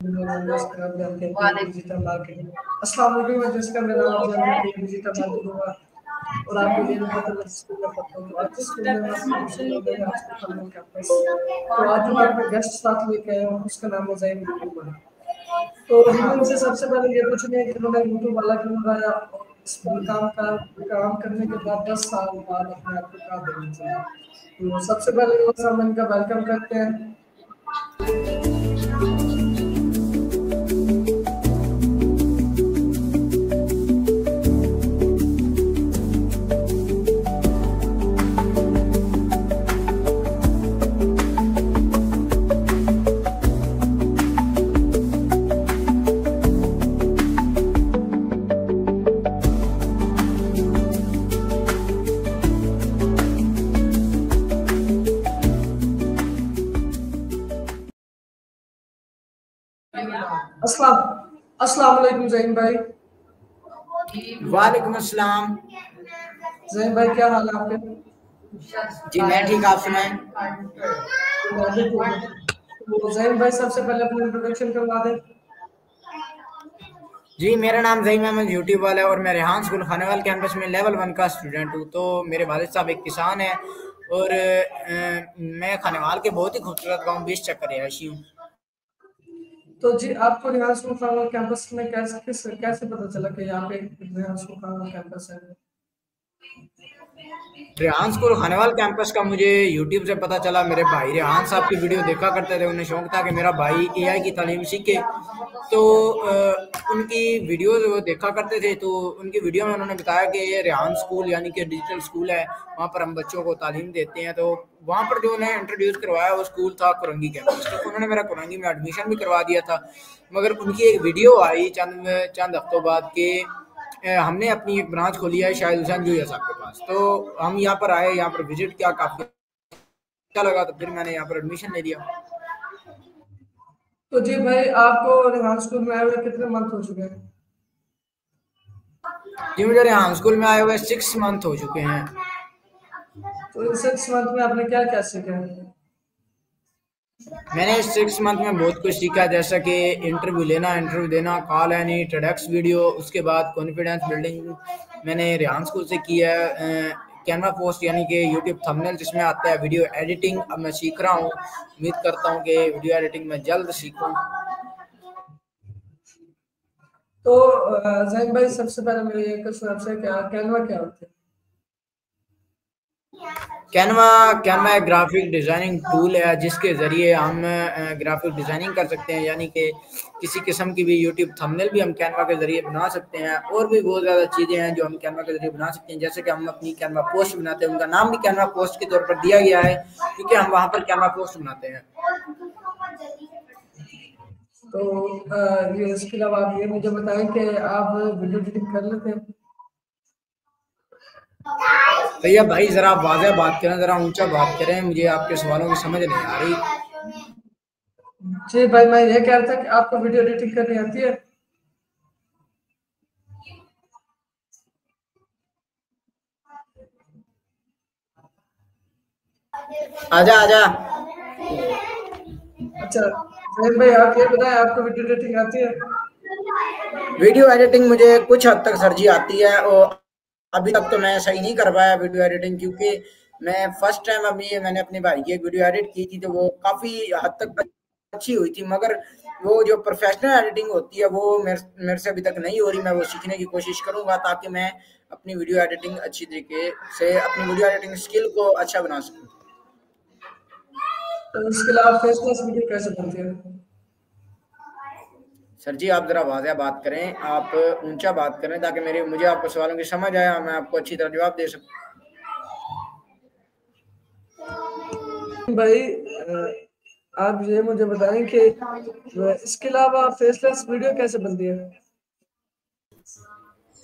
जिसका आप जानते हैं कि डिजिटल मार्केटिंग। अस्सलाम वालेकुम, जिसका मेरा नाम अफजल है कि डिजिटल मार्केटिंग हुआ और आपको ये नहीं पता मैं स्कूल में पढ़ता हूँ। तो आज जिस स्कूल में मैं एडमिशन ले लिया आज के फनल कैंपस। तो आज जो मैं अपने गेस्ट साथ लेके आया हूँ उसका नाम है ज़ैन यूट्यूबर। तो हम उनसे सबसे पहले ये पूछेंगे कि उन्होंने यूट्यूब वाला क्यों लगाया और इस पर काम करने के बाद 10 साल बाद अपने आप को कहाँ देखना चाहिए। तो सबसे पहले वो हम इनका वेलकम करते हैं। अस्सलाम वालेकुम ज़ैन भाई। वालेकुम अस्सलाम। ज़ैन भाई क्या हाल है आपके? जी मैं ठीक, आप सुनाएं। तो ज़ैन भाई सबसे पहले अपना इंट्रोडक्शन करवा दें। जी मेरा नाम ज़हीम अहमद यूट्यूब वाला है और मैं रेहान स्कूल खानेवाल कैंपस में लेवल 1 का स्टूडेंट हूँ। तो मेरे वालिद साहब एक किसान हैं और मैं खानेवाल के बहुत ही खूबसूरत गाँव 20 चक्कर रहायशी हूँ। तो जी आपको रेहान स्कूल खानेवाल कैंपस में कैसे पता चला कि यहाँ पे रेहान स्कूल खानेवाल कैंपस है? रेहान स्कूल खानेवाल कैंपस का मुझे यूट्यूब से पता चला। मेरे भाई रेहान साहब की वीडियो देखा करते थे, उन्हें शौक था कि मेरा भाई एआई की तालीम सीखे। तो उनकी वीडियो वो देखा करते थे, तो उनकी वीडियो में उन्होंने बताया कि ये रेहान स्कूल यानी कि डिजिटल स्कूल है, वहाँ पर हम बच्चों को तालीम देते हैं। तो वहाँ पर जो उन्हें इंट्रोड्यूस करवाया वो स्कूल था कुरंगी कैंपस। तो उन्होंने मेरा कुरंगी में एडमिशन भी करवा दिया था। मगर उनकी एक वीडियो आई चंद हफ्तों बाद के हमने अपनी एक ब्रांच खोली है शायद हुसैन जूया साहब के पास। तो हम यहाँ पर आए, यहाँ पर विजिट किया, काफी अच्छा लगा, तो फिर मैंने यहाँ पर एडमिशन ले लिया। तो जी भाई आपको रेहान स्कूल में आए हुए कितने मंथ हो चुके हैं? जी मुझे रेहान स्कूल में आए हुए 6 मंथ हो चुके हैं। तो इन 6 मंथ में आपने क्या क्या सीखा है? मैंने 6 मंथ में बहुत कुछ सीखा, जैसा कि इंटरव्यू देना, कॉल एनी टेडक्स वीडियो, उसके बाद कॉन्फिडेंस बिल्डिंग मैंने रेहान स्कूल से की है। कैनवा पोस्ट यानी कि यूट्यूब थंबनेल जिसमें आता है, वीडियो एडिटिंग अब मैं सीख रहा हूँ। उम्मीद करता हूँ कि वीडियो एडिटिंग में जल्द सीखूँ। तो ज़ैन भाई सबसे पहले मेरी एक क्वेश्चन आपसे, क्या कैनवा क्या होता है? कैनवा एक ग्राफिक डिज़ाइनिंग टूल है जिसके ज़रिए हम ग्राफिक डिज़ाइनिंग कर सकते हैं, यानी कि किसी किस्म की भी यूट्यूब थंबनेल भी हम कैनवा के ज़रिए बना सकते हैं। और भी बहुत ज़्यादा चीज़ें हैं जो हम कैनवा के ज़रिए बना सकते हैं, जैसे कि हम अपनी कैनवा पोस्ट बनाते हैं, उनका नाम भी कैनवा पोस्ट के तौर पर दिया गया है क्योंकि हम वहाँ पर कैनवा पोस्ट बनाते हैं। तो ये इसके अलावा आप ये मुझे बताएं कि आप वीडियो एडिटिंग कर लेते हैं? भैया भाई ज़रा आप वाज़ह बात करें, ज़रा ऊंचा बात करें, मुझे आपके सवालों की समझ नहीं आ रही। जी भाई मैं ये कह रहा था कि आपको वीडियो एडिटिंग करनी आती है? आजा आजा। अच्छा ज़ैन भाई आप ये बताएं आपको वीडियो एडिटिंग आती है? वीडियो एडिटिंग मुझे कुछ हद तक सर जी आती है और अभी तक तो मैं सही नहीं कर पाया वीडियो एडिटिंग, क्योंकि मैं फर्स्ट टाइम अभी मैंने अपने भाई की एक वीडियो एडिट की थी तो वो काफ़ी हद तक अच्छी हुई थी, मगर वो जो प्रोफेशनल एडिटिंग होती है वो मेरे से अभी तक नहीं हो रही। मैं वो सीखने की कोशिश करूंगा ताकि मैं अपनी वीडियो एडिटिंग अच्छी तरीके से अपनी वीडियो एडिटिंग स्किल को अच्छा बना सकूं। तो इसके अलावा फेसलेस वीडियो कैसे बनती है? सर जी आप ज़रा वाज़ह बात करें, आप ऊंचा बात करें ताकि मुझे आपके सवालों की समझ आए और मैं आपको अच्छी तरह जवाब दे सकूं। भाई आप ये मुझे बताएं कि इसके अलावा फेसलेस वीडियो कैसे बनती है?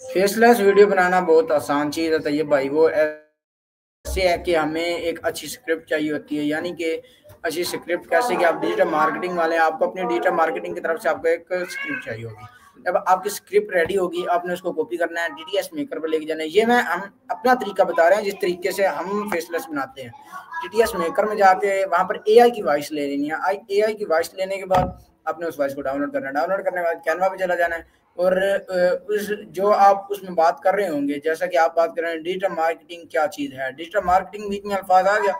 फेसलेस वीडियो बनाना बहुत आसान चीज़ है तैयब भाई। वो ऐसे है कि हमें एक अच्छी स्क्रिप्ट चाहिए होती है, यानी कि अच्छी स्क्रिप्ट कैसे कि आप डिजिटल मार्केटिंग वाले हैं, आपको अपनी डिजिटल मार्केटिंग की तरफ से आपको एक स्क्रिप्ट चाहिए होगी। जब आपकी स्क्रिप्ट रेडी होगी आपने उसको कॉपी करना है, डीटीएस मेकर पर लेके जाना है। ये हम अपना तरीका बता रहे हैं जिस तरीके से हम फेसलेस बनाते हैं। डीटीएस मेकर में जाके वहाँ पर एआई की वॉइस ले लेनी है। एआई की वॉइस लेने के बाद आपने उस वॉइस को डाउनलोड करना है। डाउनलोड करने के बाद कैनवा पे चला जाना है और उस जो आप उसमें बात कर रहे होंगे, जैसा कि आप बात कर रहे हैं डिजिटल मार्केटिंग क्या चीज़ है, डिजिटल मार्केटिंग बीच में अल्फाज आ गया,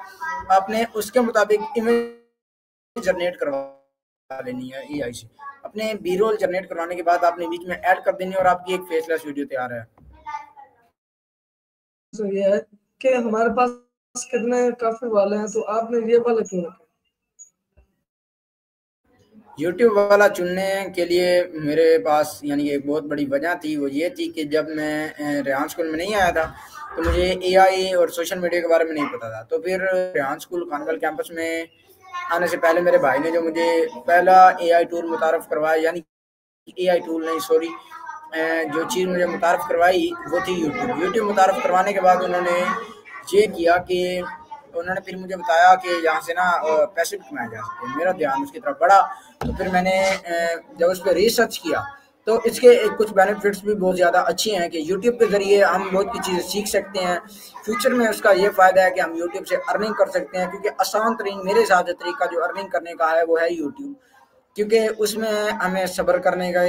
आपने उसके मुताबिक इमेज जनरेट करवा लेनी है एआई से। अपने बी रोल जनरेट करवाने के बाद आपने बीच में ऐड कर देनी है और आपकी एक फेसलेस वीडियो तैयार है। तो ये है कि हमारे पास कितने काफी वाले हैं, तो आपने ये वाला क्यों रखा? यूट्यूब वाला चुनने के लिए मेरे पास यानी कि एक बहुत बड़ी वजह थी, वो ये थी कि जब मैं रेहान स्कूल में नहीं आया था तो मुझे एआई और सोशल मीडिया के बारे में नहीं पता था। तो फिर रेहान स्कूल खानवाल कैंपस में आने से पहले मेरे भाई ने जो मुझे पहला एआई टूल मुतारफ़ करवाया, यानी एआई टूल नहीं सॉरी, जो चीज़ मुझे मुतारफ़ करवाई वो थी यूट्यूब। यूट्यूब मुतारफ़ करवाने के बाद उन्होंने ये किया कि उन्होंने फिर मुझे बताया कि यहाँ से ना पैसे भी कमाए जा सकते हैं। मेरा ध्यान उसकी तरफ बढ़ा, तो फिर मैंने जब उस पर रिसर्च किया तो इसके कुछ बेनिफिट्स भी बहुत ज़्यादा अच्छे हैं कि यूट्यूब के ज़रिए हम बहुत सी चीज़ें सीख सकते हैं। फ्यूचर में उसका ये फ़ायदा है कि हम यूट्यूब से अर्निंग कर सकते हैं, क्योंकि आसान तरीन मेरे हिसाब से तरीका जो अर्निंग करने का है वो है यूट्यूब, क्योंकि उसमें हमें सब्र करने का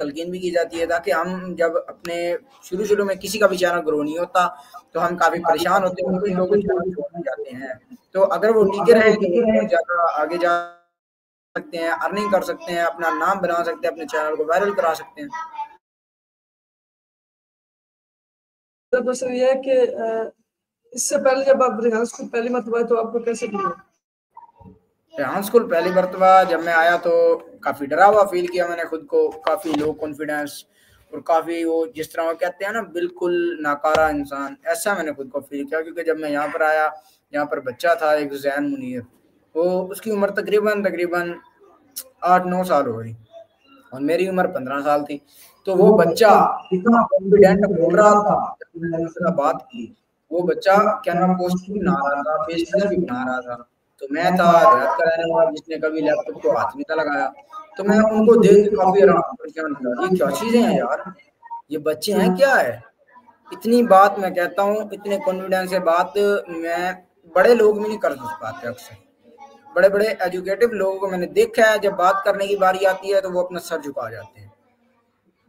तलकीन भी की जाती है, ताकि हम जब अपने शुरू में किसी का भी चैनल ग्रो नहीं होता तो हम काफ़ी परेशान होते हैं, कुछ लोग चैनल छोड़ जाते हैं। तो अगर वो टिके रहे तो बहुत ज़्यादा आगे जा सकते हैं, अर्निंग कर सकते हैं, अपना नाम बना सकते हैं, अपने चैनल को वायरल करा सकते हैं। क्वेश्चन ये है कि इससे पहले जब आप रेहान स्कूल पहली मरतबा आए तो आपको कैसे लगा? रेहान स्कूल पहली मरतबा जब मैं आया तो काफ़ी डरा हुआ फील किया मैंने खुद को, काफ़ी लो कॉन्फिडेंस और काफ़ी वो जिस तरह वो कहते हैं ना बिल्कुल नाकारा इंसान, ऐसा मैंने खुद को फील किया। क्योंकि जब मैं यहाँ पर आया, यहाँ पर बच्चा था एक ज़ैन मुनीर, वो उसकी उम्र तकरीबन 8-9 साल हो गई और मेरी उम्र 15 साल थी। तो वो बच्चा इतना कॉन्फिडेंट बोल रहा था, मैंने बात की, वो बच्चा कैनवा पोस्ट भी बना रहा था, फेसबुक भी बना रहा था। तो मैं था देहात का रहने वाला जिसने कभी लैपटॉप को हाथ नहीं था लगाया। तो मैं उनको देख के काफ़ी परेशान था, ये क्या चीज़ें हैं यार, ये बच्चे हैं क्या है? इतनी बात मैं कहता हूँ, इतने कॉन्फिडेंस से बात मैं बड़े लोग भी नहीं कर पाते अक्सर। बड़े-बड़े एजुकेटिव लोगों को मैंने देखा है, जब बात करने की बारी आती है तो वो अपना सर झुका जाते हैं।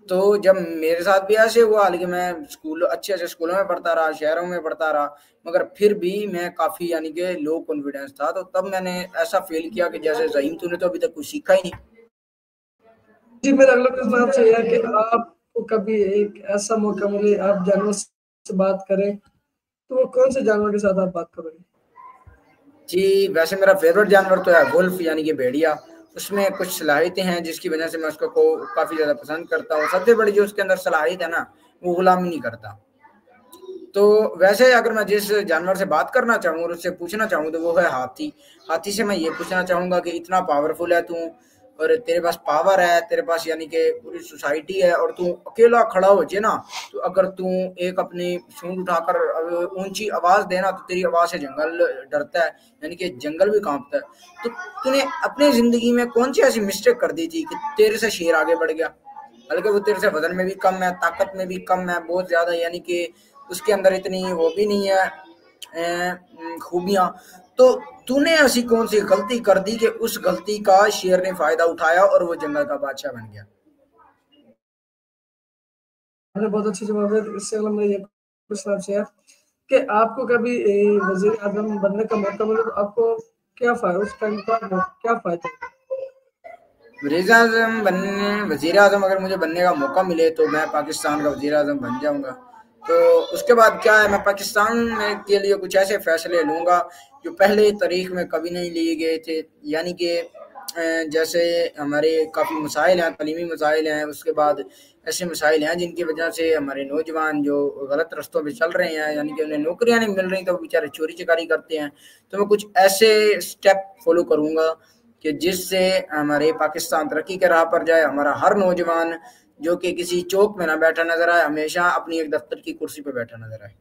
तो जब मेरे साथ भी ऐसे हुआ, हालांकि मैं स्कूल अच्छे स्कूलों में पढ़ता रहा, शहरों में पढ़ता रहा, मगर फिर भी मैं काफ़ी यानी कि लो कॉन्फिडेंस था। तो तब मैंने ऐसा फील किया कि जैसे ज़हीम तूने तो अभी तक कुछ सीखा ही नहीं। जी, मेरा अगला प्रश्न आपसे यह है कि आपको कभी एक ऐसा मौका मिले आप जानवर से बात करें, तो वो कौन से जानवर के साथ आप बात करोगे? जी, वैसे मेरा फेवरेट जानवर तो है वुल्फ यानी कि भेड़िया। उसमें कुछ सलाहियतें हैं जिसकी वजह से मैं उसको काफ़ी ज़्यादा पसंद करता हूँ। सबसे बड़ी जो उसके अंदर सलाहियत है ना, वो गुलामी नहीं करता। तो वैसे अगर मैं जिस जानवर से बात करना चाहूँ और उससे पूछना चाहूँ तो वो है हाथी। हाथी से मैं ये पूछना चाहूँगा कि इतना पावरफुल है तू और तेरे पास पावर है, तेरे पास यानी कि पूरी सोसाइटी है और तू अकेला खड़ा हो जाए ना, तो अगर तू एक अपनी सूंड उठाकर ऊंची आवाज़ देना तो तेरी आवाज़ से जंगल डरता है, यानी कि जंगल भी कांपता है। तो तूने अपनी ज़िंदगी में कौन सी ऐसी मिस्टेक कर दी थी कि तेरे से शेर आगे बढ़ गया? हालांकि वो तेरे से वजन में भी कम है, ताकत में भी कम है बहुत ज़्यादा, यानी कि उसके अंदर इतनी वो भी नहीं है खूबियाँ। तो तूने ऐसी कौन सी गलती कर दी कि उस गलती का शेर ने फायदा उठाया और वो जंगल का बादशाह बन गया? आपने बहुत अच्छे जवाब दिए। इससे अगला मेरा ये प्रश्न आपसे है कि आपको कभी वजीर आजम बनने का मौका मिले तो आपको क्या फायदा, उस टाइम का क्या फायदा? वज़ीर आज़म अगर मुझे बनने का मौका मिले तो मैं पाकिस्तान का वज़ीर आज़म बन जाऊँगा। तो उसके बाद क्या है, मैं पाकिस्तान में के लिए कुछ ऐसे फ़ैसले लूँगा जो पहले तारीख़ में कभी नहीं लिए गए थे। यानी कि जैसे हमारे काफ़ी मसाइल हैं, तालीमी मसाइल हैं, उसके बाद ऐसे मसाइल हैं जिनकी वजह से हमारे नौजवान जो गलत रास्तों पे चल रहे हैं, यानी कि उन्हें नौकरियाँ नहीं मिल रही तो वो बेचारे चोरी चकारी करते हैं। तो मैं कुछ ऐसे स्टेप फॉलो करूँगा कि जिससे हमारे पाकिस्तान तरक्की के राह पर जाए, हमारा हर नौजवान जो कि किसी चौक में ना बैठा नजर आए, हमेशा अपनी एक दफ्तर की कुर्सी पर बैठा नजर आए।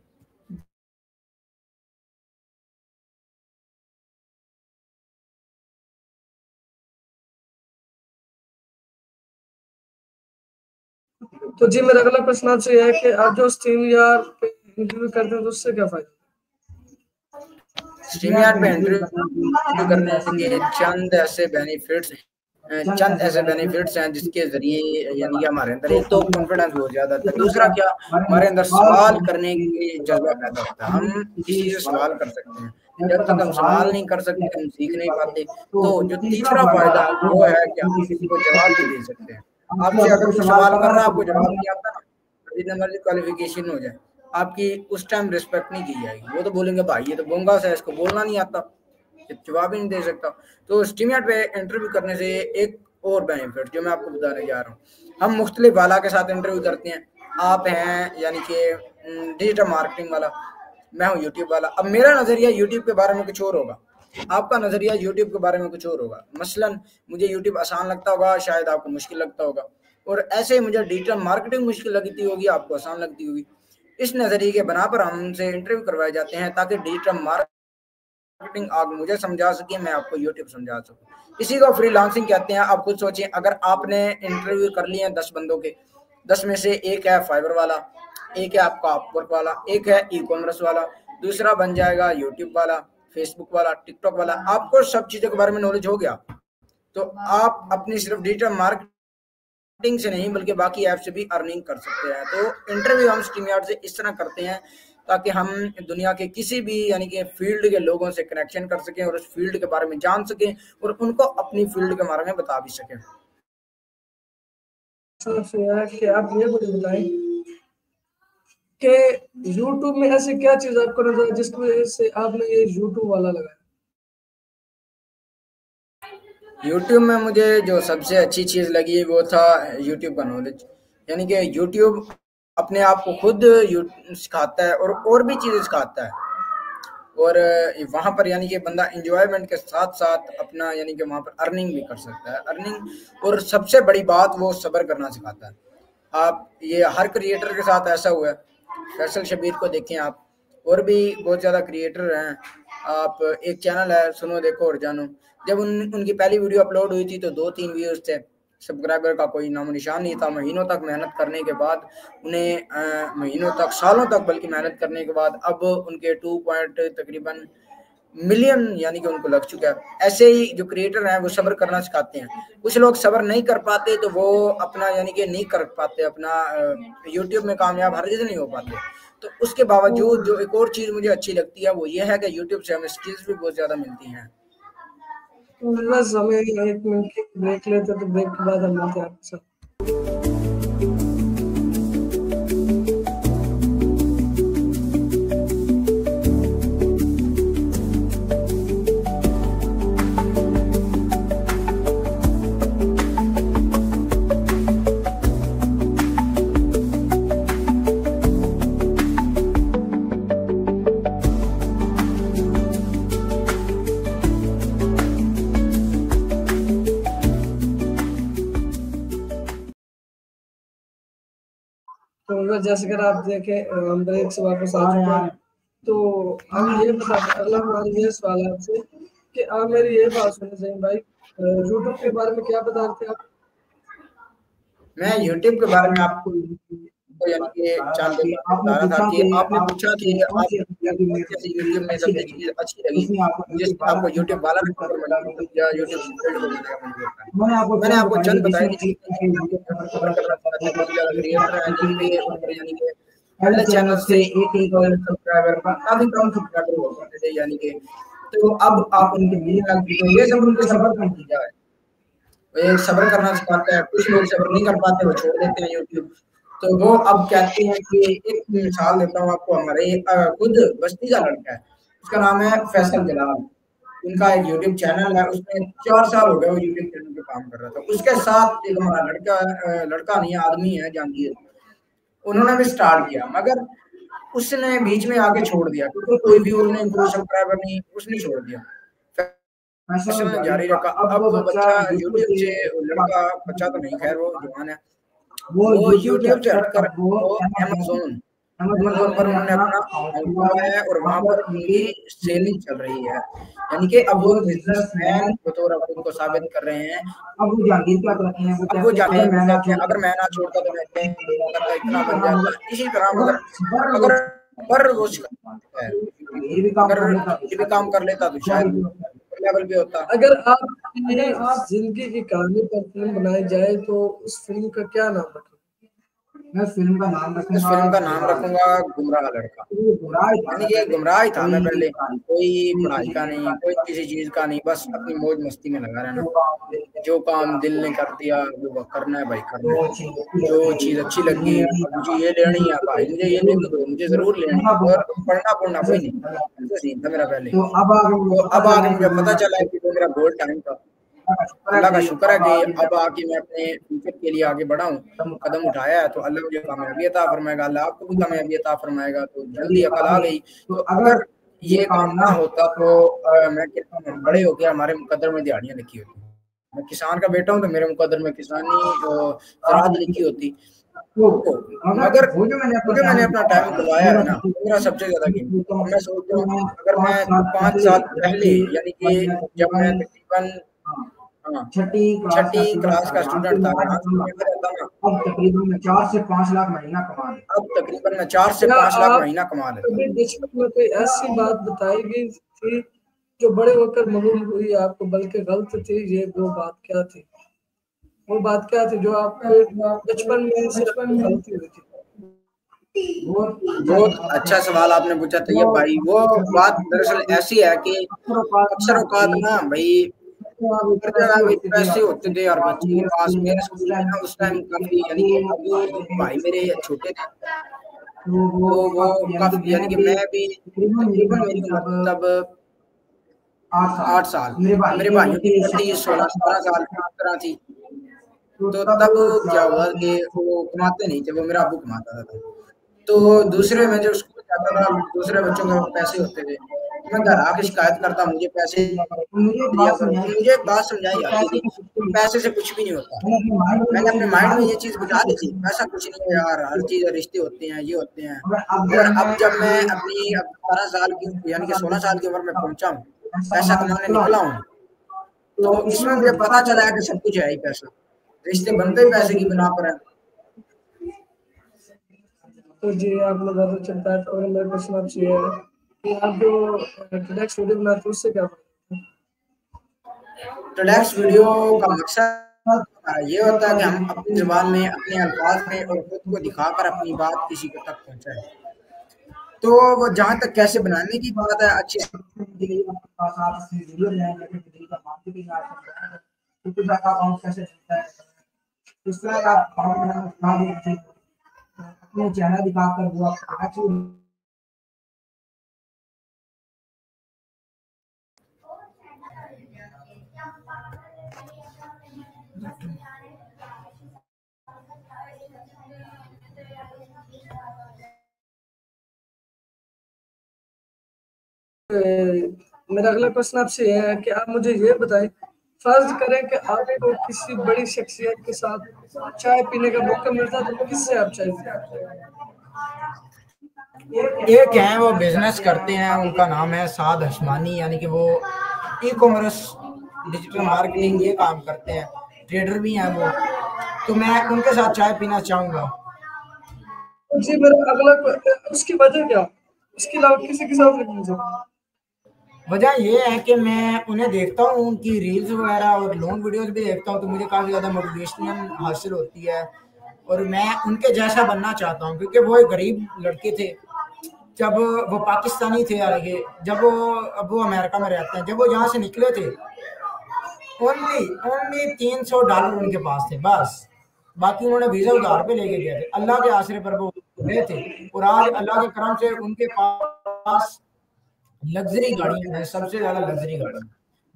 तो जी, मेरा अगला प्रश्न आपसे यह है कि आप जो स्ट्रीम यार पे इंटरव्यू करते हैं तो उससे क्या फायदा? स्ट्रीम यार्ड पे इंटरव्यू करने के चंद ऐसे बेनिफिट्स चंद ऐसे बेनिफिट्स हैं जिसके जरिए यानी कि हमारे अंदर एक तो कॉन्फिडेंस बहुत ज्यादा आता है, दूसरा क्या हमारे अंदर सवाल करने की जज्बा पैदा होता है, हम किसी से सवाल कर सकते हैं। जब तक हम सवाल नहीं कर सकते हम सीख नहीं पाते। तो जो तीसरा फायदा वो है कि हम किसी को जवाब भी दे सकते हैं। आपसे अगर कोई सवाल कर रहा है आपको जवाब नहीं आता ना, जितने मर्जी क्वालिफिकेशन हो जाए, आपकी उस टाइम रिस्पेक्ट नहीं की जाएगी। वो तो बोलेंगे भाई ये तो बोंगा सा है, इसको बोलना नहीं आता, जवाब ही नहीं दे सकता। तो स्टीमयार्ड पे इंटरव्यू करने से एक और बेनिफिट जो मैं आपको बताने जा रहा हूँ, हम मुख्तलिफ वाला के साथ इंटरव्यू करते हैं। आप हैं यानी कि डिजिटल मार्केटिंग वाला, मैं हूँ यूट्यूब वाला। अब मेरा नज़रिया यूट्यूब के बारे में कुछ और होगा, आपका नज़रिया यूट्यूब के बारे में कुछ और होगा। मसलन मुझे यूट्यूब आसान लगता होगा, शायद आपको मुश्किल लगता होगा, और ऐसे ही मुझे डिजिटल मार्केटिंग मुश्किल लगती होगी, आपको आसान लगती होगी। इस नज़रिए के बना पर हमसे इंटरव्यू करवाए जाते हैं ताकि डिजिटल मार्केटिंग आप मुझे समझा सके, मैं आपको यूट्यूब समझा सकूं। इसी को फ्रीलांसिंग कहते हैं। आप खुद सोचें, अगर आपने इंटरव्यू कर लिए हैं 10 बंदों के, 10 में से एक है फाइवर वाला, एक है आपका अपवर्क वाला, एक है ई कॉमर्स वाला, दूसरा बन जाएगा यूट्यूब वाला, फेसबुक वाला, टिकटॉक वाला। आपको सब चीज़ों के बारे में नॉलेज हो गया तो आप अपनी सिर्फ डिजिटल मार्केटिंग से नहीं बल्कि बाकी ऐप से भी अर्निंग कर सकते हैं। तो इंटरव्यू हम स्ट्रीमयार्ड से इस तरह करते हैं ताकि हम दुनिया के किसी भी यानी कि फील्ड के लोगों से कनेक्शन कर सकें और उस फील्ड के बारे में जान सकें और उनको अपनी फील्ड के बारे में बता भी सकें। कि आप ये मुझे बताएं कि YouTube में ऐसी क्या चीज आपको नजर जिसकी वजह से आपने ये YouTube वाला लगाया? YouTube में मुझे जो सबसे अच्छी चीज़ लगी वो था YouTube का नॉलेज। यानी कि YouTube अपने आप को खुद सिखाता है और भी चीज़ें सिखाता है, और वहाँ पर यानी कि बंदा इंजॉयमेंट के साथ साथ अपना यानी कि वहाँ पर अर्निंग भी कर सकता है। अर्निंग और सबसे बड़ी बात वो सब्र करना सिखाता है। आप ये हर क्रिएटर के साथ ऐसा हुआ है, फैसल शबीर को देखें आप, और भी बहुत ज़्यादा क्रिएटर हैं। आप एक चैनल है सुनो देखो और जानो, जब उनकी पहली वीडियो अपलोड हुई थी तो 2-3 व्यूज़ थे, सब्सक्राइबर का कोई नामो निशान नहीं था। महीनों तक मेहनत करने के बाद उन्हें महीनों तक सालों तक बल्कि मेहनत करने के बाद अब उनके 2 पॉइंट तकरीबन मिलियन यानी कि उनको लग चुका है। ऐसे ही जो क्रिएटर हैं वो सब्र करना सिखाते हैं। कुछ लोग सब्र नहीं कर पाते तो वो अपना यानी कि नहीं कर पाते, अपना यूट्यूब में कामयाब हरगिज़ नहीं हो पाते। तो उसके बावजूद जो एक और चीज़ मुझे अच्छी लगती है वो ये है कि यूट्यूब से हमें स्किल्स भी बहुत ज़्यादा मिलती हैं। बस हमें 1 मिनट की ब्रेक लेते तो ब्रेक के बाद हम मिलते हैं आपके साथ। तो जैसे अगर आप देखें हम ब्रेक से वापस आ चुके हैं, तो हम ये बता अगला हमारा ये सवाल है आपसे कि आप मेरी ये बात सुने चाहिए भाई, यूट्यूब के बारे में क्या बता रहे थे आप? मैं यूट्यूब के बारे में आपको यानी कि चांद बता रहा था कि आपने पूछा कि आप यूट्यूब में सबसे चीज़ अच्छी लगी जिसमें आपको यूट्यूब वाला या यूट्यूब मैंने आपको चंद बताई थी यानी कि पहले चैनल से एक सब्सक्राइबर काफी कम सब्सक्राइबर हुआ करते थे, यानी कि तो अब आप उनके ये सब उनको सब्र का नतीजा है। वो सब्र करना सिखाता है। कुछ लोग सब्र नहीं कर पाते, वो छोड़ देते हैं यूट्यूब। तो वो अब कहते हैं कि एक मिसाल देता हूँ आपको, हमारे खुद बस्ती का लड़का है, उसका नाम है फैसल जलाल। उनका एक यूट्यूब चैनल है, उसमें 4 साल हो गए वो यूट्यूब चैनल पे काम कर रहा था। उसके साथ एक हमारा लड़का नहीं आदमी है जहांगीर, उन्होंने भी स्टार्ट किया मगर उसने बीच में आके छोड़ दिया क्योंकि कोई भी उन्होंने सब्सक्राइबर नहीं, उसने छोड़ दिया। फैसल जारी रखा। अब वो बच्चा यूट्यूब से, लड़का बच्चा तो नहीं खैर वो जवान है, वो यूट्यूब से हटकर वो अमेज़न पर उन्होंने अपना अकाउंट बनाया है और वहाँ पर उनकी सेलिंग चल रही है। यानी कि अब वो बिजनेसमैन के तौर पर खुद को साबित कर रहे हैं। अब वो जहांगीर क्या करते हैं, वो कहते हैं अगर मैं ना छोड़ता तो मैं इतना बन जाता। इसी तरह अगर पर वो ये भी काम कर लेता तो शायद लेवल पे होता। अगर आपकी जिंदगी की कहानी पर फिल्म बनाई जाए तो उस फिल्म का क्या नाम रखें? मैं फिल्म का नाम इस रखूंगा फिल्म का नाम रखूंगा गुमराह लड़का। ये बुरा ही था यानी मैं कि पहले, गुमराह ही था मैं पहले, कोई कोई पढ़ाई का नहीं, कोई किसी चीज का नहीं, बस अपनी मौज मस्ती में लगा रहना। जो काम दिल ने कर दिया वो करना है भाई, करना है। जो चीज अच्छी लगी और मुझे ये लेनी है भाई, मुझे ये लिख दो, मुझे जरूर लेनी है, और पढ़ना पढ़ना कोई नहीं, ऐसा सीन था मेरा पहले। तो अब आगे मुझे पता चला है कि वो मेरा गोल टाइम था। अल्लाह का शुक्र है कि अब आके मैं अपने फ्यूचर के लिए आगे बढ़ा हूँ, कदम उठाया है, तो अल्लाह मुझे कामयाबी अता फरमाएगा, अल्लाह आपको भी कामयाबी अता फरमाएगा। तो जल्दी अकल आ गई। तो अगर ये काम ना होता तो मैं कहता हूँ बड़े हो गया हमारे मुकद्दर में दिहाड़ियाँ लिखी होती। मैं किसान का बेटा हूँ तो मेरे मुकद्दर में किसानी ज़राअत लिखी होती। तो मगर क्योंकि मैंने अपना टाइम गवाया है ना, तो मेरा सबसे ज़्यादा कीमती। मैं सोचता हूँ अगर मैं 5 साल पहले, यानी कि जब मैं तकरीबन हाँ छठी क्लास का स्टूडेंट था, अगर आज की डेट में रहता ना, अब तकरीबन मैं 4 से 5 लाख महीना कमा लेता। अब तकरीबन मैं 4 से क्या 5 लाख आप महीना कमा लेता। कभी बचपन में कोई ऐसी बात बताई गई थी जो बड़े होकर मालूम हुई आपको बल्कि गलत थी? ये वो बात क्या थी? वो बात क्या थी जो आपको बचपन में सिर्फ गलती हुई थी? बहुत अच्छा सवाल आपने पूछा तैयब भाई। वो बात दरअसल ऐसी है कि अक्सर औकात ना भाई, हर जगह भी पैसे होते थे और बच्चे के पास। मेरे स्कूल में ना उस टाइम काफी, यानी कि अबू भाई मेरे छोटे थे, तो वो काफी, यानी कि मैं भी तकरीबन मेरी उम्र थी तब 8 साल, मेरे भाइयों की उम्र थी 16-17 साल की तरह थी। तो तब क्या हुआ कि वो कमाते नहीं थे, वो मेरा अबू कमाता था। तो दूसरे में जो स्कूल जाता था, दूसरे बच्चों के पैसे होते थे, तो मैं घर आके शिकायत करता, मुझे पैसे दिया करो। तो मुझे एक बात समझाई जाती थी कि पैसे से कुछ भी नहीं होता। मैंने अपने माइंड में ये चीज़ बिठा ली थी, पैसा कुछ नहीं है यार, हर चीज़ रिश्ते होते हैं, ये होते हैं। और अब जब मैं अपनी 18 साल की, यानी कि 16 साल की उम्र में पहुंचा हूँ, पैसा कमाने निकला हूँ, तो इसमें मुझे पता चला है कि सब कुछ है ही पैसा। रिश्ते बनते ही पैसे की बिना पर है। तो जी आपने बहुत अच्छा बताया। और मेरा क्वेश्चन आपसे ये है कि आप जो TEDx वीडियो बनाते हैं उससे क्या फायदा? टोडैक्स वीडियो का मकसद ये होता है कि हम अपनी ज़ुबान में, अपने अल्फाज में और खुद को दिखाकर अपनी बात किसी को तक पहुँचाएँ। तो वो जहाँ तक कैसे बनाने की बात है, अच्छी कैसे चलता है, इस तरह का अपने चेहरा दिखाकर वो आपको मेरा अगला क्वेश्चन आपसे ये है कि आप मुझे ये बताएं, फर्ज करें कि आपको किसी बड़ी शख्सियत के साथ चाय पीने का मौका मिलता है तो किससे आप चाय पीते? एक हैं वो बिजनेस करते हैं, उनका नाम है साद हशमानी, यानी कि वो ई कॉमर्स, डिजिटल मार्केटिंग ये काम करते हैं, ट्रेडर भी हैं वो। तो मैं उनके साथ चाय पीना चाहूँगा। जी मेरा अगला उसकी वजह क्या? उसके अलावा किसी के साथ नहीं मिल वजह ये है कि मैं उन्हें देखता हूँ, उनकी रील्स वगैरह और लॉन्ग वीडियोस भी देखता हूँ, तो मुझे काफ़ी ज़्यादा मोटिवेशनल हासिल होती है और मैं उनके जैसा बनना चाहता हूँ। क्योंकि वो एक गरीब लड़के थे, जब वो पाकिस्तानी थे, हालांकि जब वो, अब वो अमेरिका में रहते हैं, जब वो यहाँ से निकले थे ओनली ओनली $300 उनके पास थे बस। बाकी उन्होंने वीज़ा उधार पे लेके गए थे, अल्लाह के आसरे पर वो गए थे। और आज अल्लाह के करम से उनके पास लग्जरी गाड़ियां हैं, सबसे ज्यादा लग्जरी गाड़ी,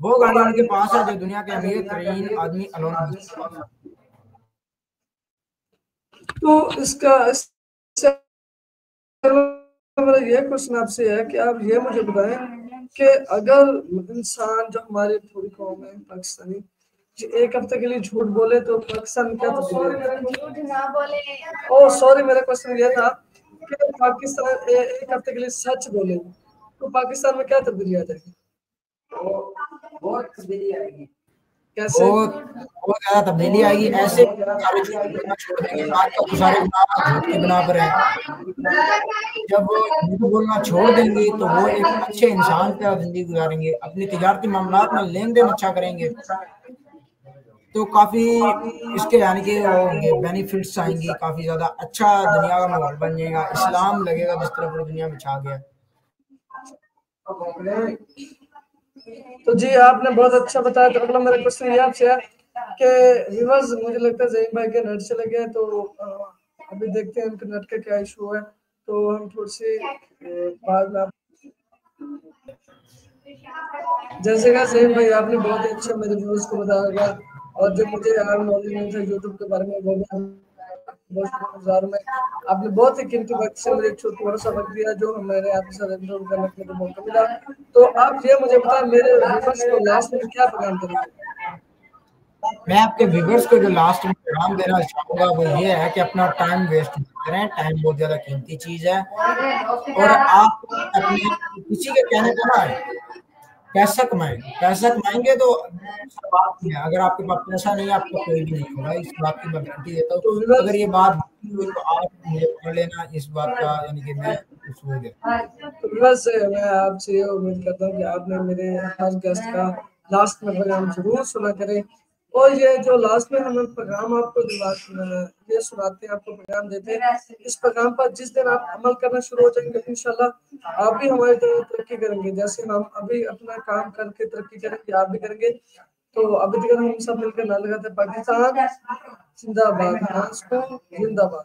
वो गाड़ी उनके पास है जो दुनिया के अमीर तरीन आदमी अलोन मस्क के पास है। तो इसका मेरा ये क्वेश्चन आपसे है कि आप ये मुझे बताएं कि अगर इंसान जो हमारी पूरी कौम है पाकिस्तानी एक हफ्ते के लिए झूठ बोले तो पाकिस्तान में क्या झूठ ना बोले। ओ सॉरी, मेरा क्वेश्चन ये था कि पाकिस्तान एक हफ्ते के लिए सच बोले तो पाकिस्तान में क्या तब्दीली आ जाएगी? बहुत तब्दीली आएगी। कैसे? बहुत ज्यादा तब्दीली आएगी। ऐसे सारे झूठ बोलना छोड़ देंगे। आजकल तो सारे गुनाह झूठ के बिना पर है। जब वो झूठ बोलना छोड़ देंगे तो वो एक अच्छे इंसान की तरह जिंदगी गुजारेंगे, अपनी तिजारती मामलात में लेन देन अच्छा करेंगे, तो काफी इसके यानी कि वो होंगे बेनिफिट्स आएंगी, काफी ज्यादा अच्छा दुनिया का माहौल बन जाएगा, इस्लाम लगेगा जिस तरह पूरी दुनिया में छा गया। तो जी आपने बहुत अच्छा बताया। तो अगला मेरा क्वेश्चन ये आपसे है कि व्यूअर्स, मुझे लगता है ज़हीन भाई के नेट चले गए, तो अभी देखते हैं उनके नेट का क्या इशू है, तो हम थोड़ी सी बाद में जैसे कि ज़हीन भाई आपने बहुत ही अच्छा मेरे व्यूअर्स को बताया होगा, और जो मुझे यार नॉलेज नहीं था यूट्यूब के बारे में वो भी बहुत शुक्रगुजार मैं। आपने बहुत ही कीमती वक्त से मुझे थोड़ा सा वक्त दिया जो हमारे आपके साथ इंटरव्यू करने का मुझे मौका मिला। तो आप ये मुझे बताएं मेरे व्यूअर्स को लास्ट में क्या पैगाम करेंगे? मैं आपके व्यूअर्स को जो लास्ट में पैगाम देना चाहूँगा वो ये है कि अपना टाइम वेस्ट मत करें। टाइम बहुत ज़्यादा कीमती चीज़ है, और आप अपने किसी के कहने पर ना पैसा कमाएं। पैसा कमाएंगे तो सब बात नहीं है। अगर आपके पास पैसा नहीं है आपको कोई भी नहीं होगा, इस बात की मैं गारंटी देता तो हूँ। अगर ये बात हुई तो आप मुझे पकड़ लेना इस बात का, यानी कि मैं उसको देता हूँ। बस मैं आपसे ये उम्मीद करता हूँ कि आपने मेरे हर गेस्ट का लास्ट में पैगाम जरूर सुना करें, और ये जो लास्ट में हमें पैगाम आपको ये सुनाते हैं, आपको पैगाम देते हैं, इस पैगाम पर जिस दिन आप अमल करना शुरू हो जाएंगे इंशाल्लाह आप भी हमारी तरह तरक्की करेंगे। जैसे हम अभी अपना काम करके तरक्की करेंगे आप भी करेंगे। तो अभी तक हम सब मिलकर ना लगाते पाकिस्तान जिंदाबाद, जिंदाबाद।